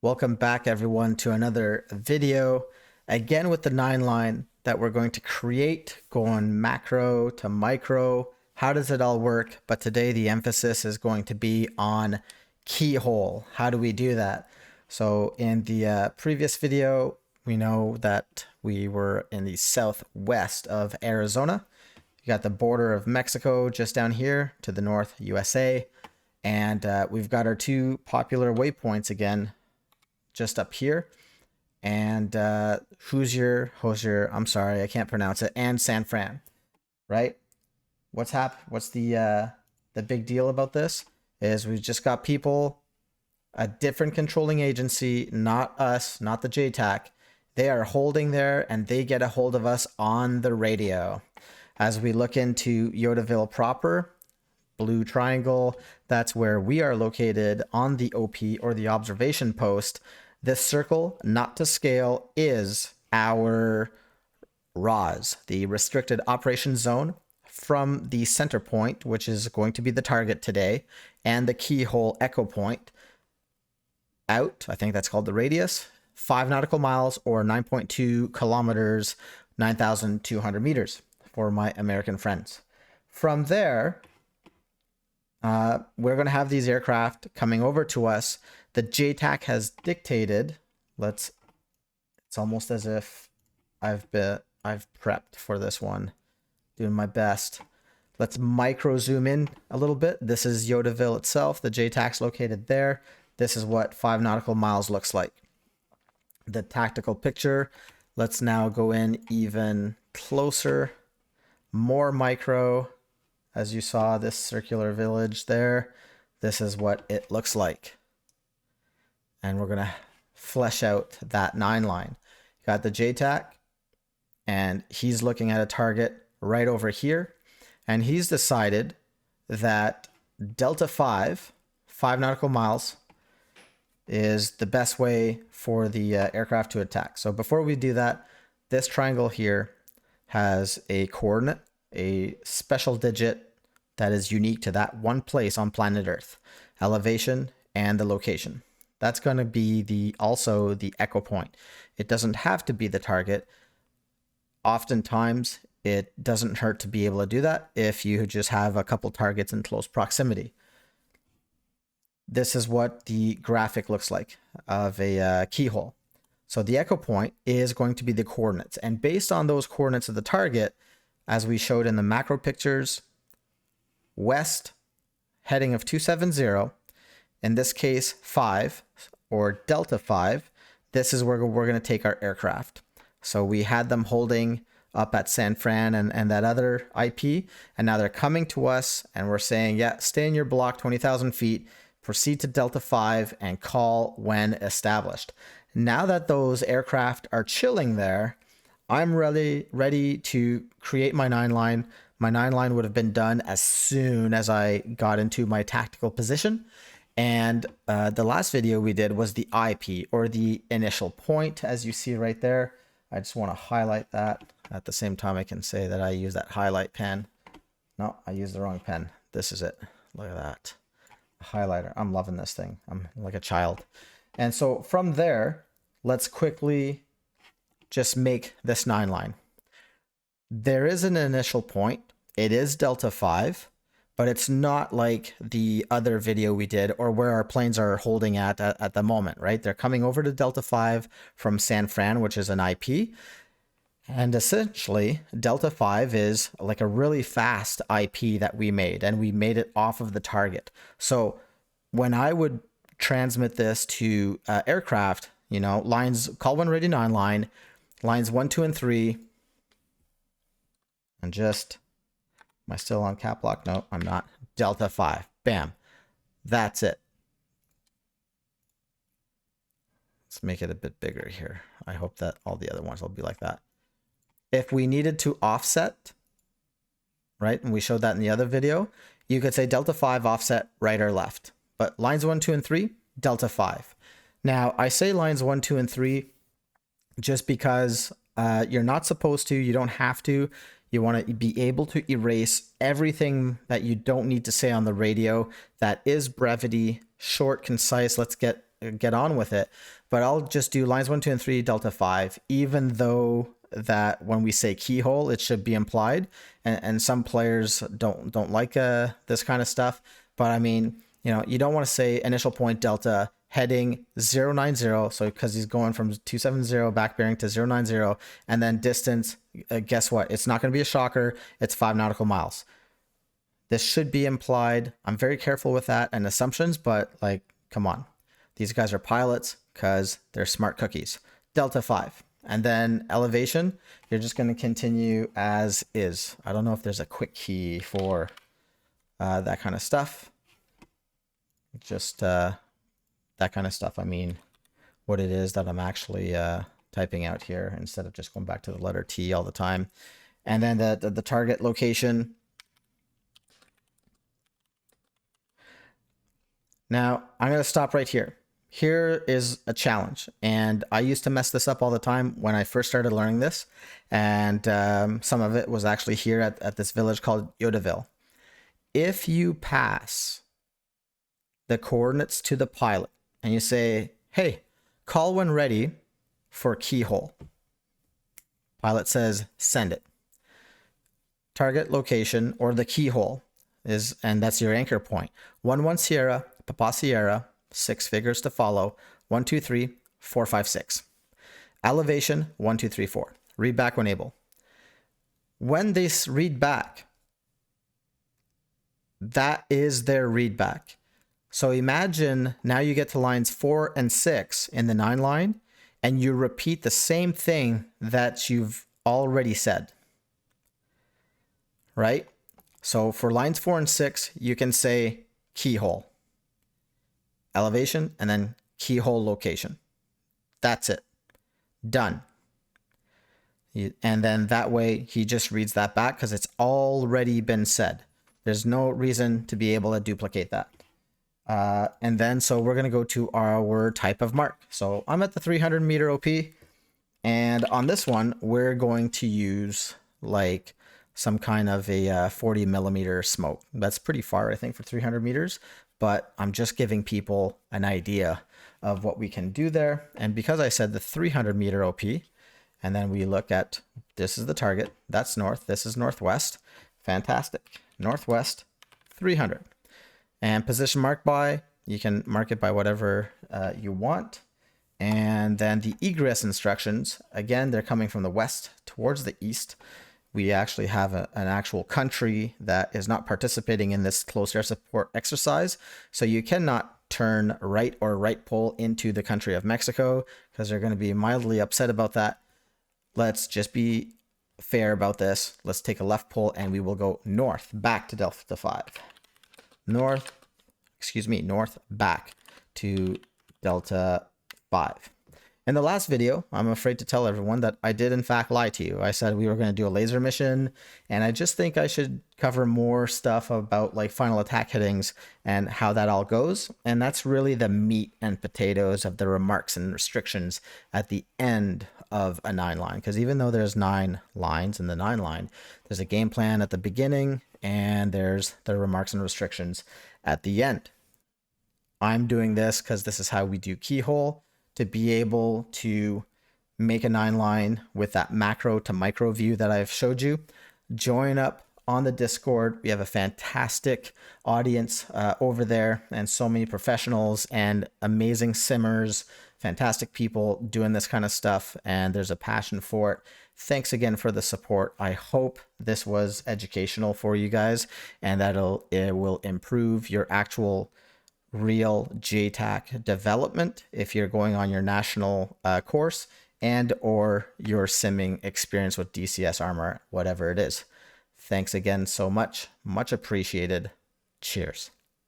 Welcome back everyone to another video, again with the 9-line that we're going to create, going macro to micro. How does it all work? But today the emphasis is going to be on keyhole. How do we do that? So in the previous video, we know that we were in the southwest of Arizona. You got the border of Mexico just down here to the north, USA. And we've got our two popular waypoints again, just up here. And Hoosier, I'm sorry, I can't pronounce it, and San Fran, right? What's the big deal about this is we've just got people, a different controlling agency, not us, not the JTAC. They are holding there and they get a hold of us on the radio. As we look into Yodaville proper, blue triangle, that's where we are located on the OP or the observation post. This circle, not to scale, is our ROZ, the restricted operation zone, from the center point, which is going to be the target today, and the keyhole echo point out, I think that's called the radius, 5 nautical miles or 9.2 kilometers, 9,200 meters for my American friends. From there, we're going to have these aircraft coming over to us. The JTAC has dictated, it's almost as if I've prepped for this one, doing my best. Let's micro zoom in a little bit. This is Yodaville itself. The JTAC's located there. This is what 5 nautical miles looks like. The tactical picture. Let's now go in even closer, more micro. As you saw, this circular village there, this is what it looks like. And we're gonna flesh out that 9-line. Got the JTAC, and he's looking at a target right over here. And he's decided that Delta 5 nautical miles, is the best way for the aircraft to attack. So before we do that, this triangle here has a coordinate, a special digit that is unique to that one place on planet Earth, elevation and the location. That's going to be also the echo point. It doesn't have to be the target. Oftentimes, it doesn't hurt to be able to do that if you just have a couple targets in close proximity. This is what the graphic looks like of a keyhole. So the echo point is going to be the coordinates. And based on those coordinates of the target, as we showed in the macro pictures, west heading of 270, in this case 5 or Delta 5, this is where we're going to take our aircraft. So we had them holding up at San Fran and that other IP, and now they're coming to us and we're saying, yeah, stay in your block 20,000 feet, proceed to Delta 5 and call when established. Now that those aircraft are chilling there, I'm really ready to create my 9-line. My 9-line would have been done as soon as I got into my tactical position. And the last video we did was the IP, or the initial point, as you see right there. I just want to highlight that. At the same time, I can say that I use that highlight pen. No, I used the wrong pen. This is it. Look at that. Highlighter. I'm loving this thing. I'm like a child. And so from there, let's quickly just make this 9-line. There is an initial point. It is Delta 5, but it's not like the other video we did or where our planes are holding at the moment, right? They're coming over to Delta 5 from San Fran, which is an IP. And essentially, Delta 5 is like a really fast IP that we made, and we made it off of the target. So when I would transmit this to aircraft, you know, lines, call one ready 9-line, lines 1, 2, and 3, and just, am I still on cap lock? No, I'm not. Delta 5, bam. That's it. Let's make it a bit bigger here. I hope that all the other ones will be like that. If we needed to offset, right, and we showed that in the other video, you could say Delta 5 offset right or left. But lines 1, 2, and 3, Delta 5. Now, I say lines 1, 2, and 3 just because you're not supposed to, you don't have to. You want to be able to erase everything that you don't need to say on the radio. That is brevity, short, concise. Let's get get on with it. But I'll just do lines 1, 2, and 3, delta 5, even though that when we say keyhole, it should be implied. And some players don't like this kind of stuff. But I mean, you know, you don't want to say initial point delta heading 090, so because he's going from 270 back bearing to 090, and then distance, guess what? It's not going to be a shocker. It's 5 nautical miles. This should be implied. I'm very careful with that and assumptions, but like, come on. These guys are pilots because they're smart cookies. Delta 5. And then elevation, you're just going to continue as is. I don't know if there's a quick key for that kind of stuff. Just that kind of stuff. I mean, what it is that I'm actually typing out here instead of just going back to the letter T all the time. And then the target location. Now, I'm going to stop right here. Here is a challenge. And I used to mess this up all the time when I first started learning this. And some of it was actually here at this village called Yodaville. If you pass the coordinates to the pilot and you say, hey, call when ready for keyhole. Pilot says, send it. Target location or the keyhole is, and that's your anchor point. 1-1 Sierra, Papa Sierra, 6 figures to follow. 1, 2, 3, 4, 5, 6. Elevation, 1, 2, 3, 4. Read back when able. When they read back, that is their read back. So imagine now you get to lines 4 and 6 in the 9 line, and you repeat the same thing that you've already said, right? So for lines 4 and 6, you can say keyhole, elevation, and then keyhole location. That's it. Done. And then that way he just reads that back because it's already been said. There's no reason to be able to duplicate that. And then, so we're going to go to our type of mark. So I'm at the 300 meter OP. And on this one, we're going to use like some kind of a 40 millimeter smoke. That's pretty far, I think, for 300 meters. But I'm just giving people an idea of what we can do there. And because I said the 300 meter OP, and then we look at, this is the target. That's north. This is northwest. Fantastic. Northwest, 300. And position marked by, you can mark it by whatever you want. And then the egress instructions, again, they're coming from the west towards the east. We actually have an actual country that is not participating in this close air support exercise. So you cannot turn right or right pole into the country of Mexico because they're going to be mildly upset about that. Let's just be fair about this. Let's take a left pole and we will go north back to Delta 5. North back to Delta 5. In the last video, I'm afraid to tell everyone that I did in fact lie to you. I said we were going to do a laser mission, and I just think I should cover more stuff about like final attack headings and how that all goes. And that's really the meat and potatoes of the remarks and restrictions at the end of a 9 line. Because even though there's 9 lines in the 9 line, there's a game plan at the beginning and there's the remarks and restrictions at the end. I'm doing this because this is how we do Keyhole, to be able to make a 9 line with that macro to micro view that I've showed you. Join up on the Discord. We have a fantastic audience over there, and so many professionals and amazing simmers, fantastic people doing this kind of stuff, and there's a passion for it. Thanks again for the support. I hope this was educational for you guys, and that it will improve your actual real JTAC development if you're going on your national course and or your simming experience with DCS Armor, whatever it is. Thanks again so much. Much appreciated. Cheers.